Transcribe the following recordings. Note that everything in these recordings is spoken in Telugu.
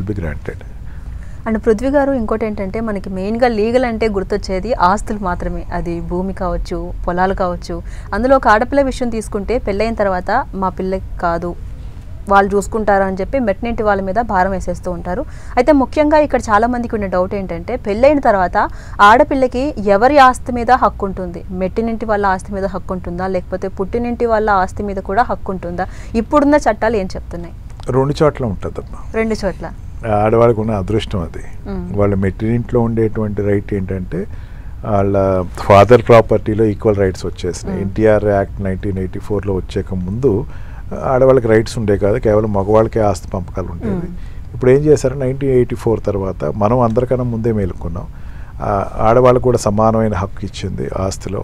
Will be granted. And Prithvi గారు, ఇంకోటి ఏంటంటే మనకి మెయిన్గా లీగల్ అంటే గుర్తొచ్చేది ఆస్తులు మాత్రమే. అది భూమి కావచ్చు, పొలాలు కావచ్చు. అందులో ఒక ఆడపిల్ల విషయం తీసుకుంటే పెళ్ళైన తర్వాత మా పిల్లకి కాదు, వాళ్ళు చూసుకుంటారు అని చెప్పి మెట్టినింటి వాళ్ళ మీద భారం వేసేస్తూ ఉంటారు. అయితే ముఖ్యంగా ఇక్కడ చాలామందికి ఉన్న డౌట్ ఏంటంటే పెళ్ళైన తర్వాత ఆడపిల్లకి ఎవరి ఆస్తి మీద హక్కు ఉంటుంది? మెట్టినింటి వాళ్ళ ఆస్తి మీద హక్కు ఉంటుందా, లేకపోతే పుట్టినింటి వాళ్ళ ఆస్తి మీద కూడా హక్కు ఉంటుందా? ఇప్పుడున్న చట్టాలు ఏం చెప్తున్నాయి? 2 చోట్ల ఉంటుందమ్మా. 2 చోట్ల ఆడవాళ్ళకు ఉన్న అదృష్టం అది. వాళ్ళ మెట్టినింట్లో ఉండేటువంటి రైట్ ఏంటంటే వాళ్ళ ఫాదర్ ప్రాపర్టీలో ఈక్వల్ రైట్స్ వచ్చేసినాయి. ఎన్టీఆర్ యాక్ట్ 1984లో వచ్చేక ముందు ఆడవాళ్ళకి రైట్స్ ఉండే కాదు, కేవలం మగవాళ్ళకే ఆస్తి పంపకాలు ఉండేవి. ఇప్పుడు ఏం చేశారు, 1984 తర్వాత మనం అందరికన్నా ముందే మేలుకున్నాం. ఆడవాళ్ళకు కూడా సమానమైన హక్కు ఇచ్చింది ఆస్తిలో.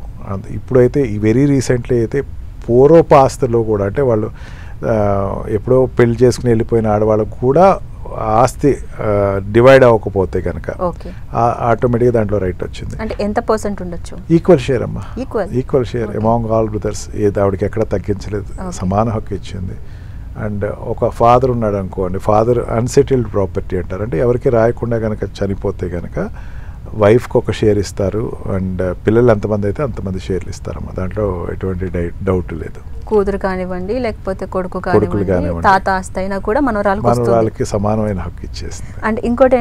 ఇప్పుడైతే వెరీ రీసెంట్లీ అయితే పూర్వపు ఆస్తిలో కూడా, అంటే వాళ్ళు ఎప్పుడో పెళ్లి చేసుకుని వెళ్ళిపోయిన ఆడవాళ్ళకు కూడా ఆస్తి డివైడ్ అవ్వకపోతే కనుక ఆటోమేటిక్గా దాంట్లో రైట్ వచ్చింది. అంటే ఎంత పర్సెంట్ ఉండొచ్చు? ఈక్వల్ షేర్ అమ్మా, equal share among all brothers. ఆవిడకి ఎక్కడ తగ్గించలేదు, సమాన హక్కు ఇచ్చింది. అండ్ ఒక ఫాదర్ ఉన్నాడు అనుకోండి, ఫాదర్ అన్సెటిల్డ్ ప్రాపర్టీ అంటారు, అంటే ఎవరికి రాయకుండా కనుక చనిపోతే కనుక వైఫ్కి ఒక షేర్ ఇస్తారు. అండ్ పిల్లలు ఎంతమంది అయితే అంతమంది షేర్లు ఇస్తారమ్మా, దాంట్లో ఎటువంటి డౌట్ లేదు. కూతురు కానివ్వండి, లేకపోతే కొడుకు కానివ్వండి, తాత ఆస్తి అయినా కూడా మనవరాలకి సమానమైన హక్కు ఇచ్చేస్తుంది. అండ్ ఇంకోటి